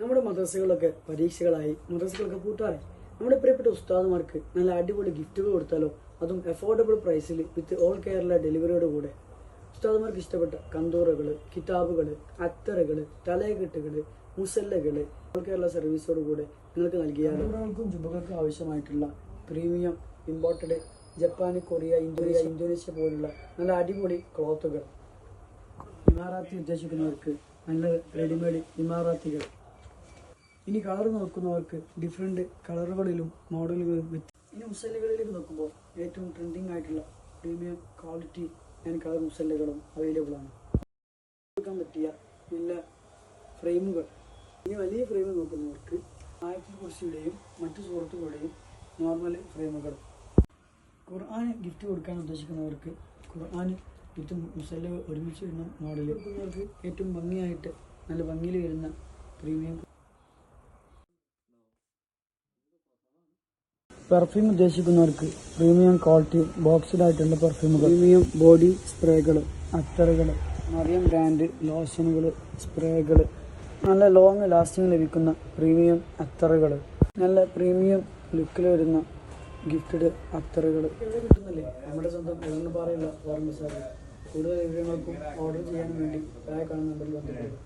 നമ്മുടെ മദ്രസകളൊക്കെ പരീക്ഷകളായി, മദ്രസകളൊക്കെ പൂട്ടാറായി. നമ്മുടെ പ്രിയപ്പെട്ട ഉസ്താദുമാർക്ക് നല്ല അടിപൊളി ഗിഫ്റ്റുകൾ കൊടുത്താലോ, അതും അഫോർഡബിൾ പ്രൈസിൽ വിത്ത് ഓൾ കേരള ഡെലിവറിയോട് കൂടെ. ഉസ്താദുമാർക്ക് ഇഷ്ടപ്പെട്ട കന്തൂറകൾ, കിതാബുകൾ, അത്തറുകൾ, തലയക്കെട്ടുകൾ, മുസല്ലകൾ ഓൾ കേരള സർവീസോട് കൂടെ നിങ്ങൾക്ക് നൽകിയാലോ. കുട്ടികൾക്കും ജുബകൾക്കും ആവശ്യമായിട്ടുള്ള premium imported Japan, Korea, Indonesia പോലുള്ള നല്ല അടിപൊളി ക്ലോത്തുകൾ, ഇമാറാത്തി ഉദ്ദേശിക്കുന്നവർക്ക് നല്ല റെഡിമെയ്ഡ് ഇമാറാത്തികൾ. ഇനി കളർ നോക്കുന്നവർക്ക് ഡിഫറെൻറ്റ് കളറുകളിലും മോഡലുകളിലും. ഇനി മുസല്ലകളിലേക്ക് നോക്കുമ്പോൾ ഏറ്റവും ട്രെൻഡിങ് ആയിട്ടുള്ള പ്രീമിയം ക്വാളിറ്റി ആൻഡ് കളർ മുസല്ലകളും അവൈലബിൾ ആണ്. കൊടുക്കാൻ പറ്റിയ നല്ല ഫ്രെയിമുകൾ. ഇനി വലിയ ഫ്രെയിം നോക്കുന്നവർക്ക് ആയത്തുൽ കുർസിയുടെയും മറ്റു സുഹൃത്തുക്കളുടെയും നോർമൽ ഫ്രെയിമുകൾ. ഖുർആൻ ഗിഫ്റ്റ് കൊടുക്കാൻ ഉദ്ദേശിക്കുന്നവർക്ക് ഖുർആൻ വിത്ത് മുസല്ല ഒരുമിച്ച് വരുന്ന മോഡൽ. കൊടുക്കുന്നവർക്ക് ഏറ്റവും ഭംഗിയായിട്ട് നല്ല ഭംഗിയിൽ വരുന്ന പ്രീമിയം പെർഫ്യൂം ഉദ്ദേശിക്കുന്നവർക്ക് പ്രീമിയം ക്വാളിറ്റി ബോക്സിലായിട്ടുള്ള പെർഫ്യൂമുകൾ, പ്രീമിയം ബോഡി സ്പ്രേകൾ, അത്തറുകൾ, മറിയം ബ്രാൻഡ് ലോഷനുകൾ, സ്പ്രേകൾ, നല്ല ലോങ് ലാസ്റ്റിംഗ് ലഭിക്കുന്ന പ്രീമിയം അത്തറുകൾ, നല്ല പ്രീമിയം ലുക്കിൽ വരുന്ന ഗിഫ്റ്റഡ് അത്തറുകൾ ഇവിടെ കിട്ടുന്നില്ലേ? നമ്മുടെ സ്വന്തം എളങ്ങപ്പാറയുള്ള ഓർമ്മ സാറ്. കൂടുതൽ വിവരങ്ങൾക്കും ഓർഡർ ചെയ്യാൻ വേണ്ടി താഴെ കാണുന്ന നമ്പറിൽ ബന്ധപ്പെടുക.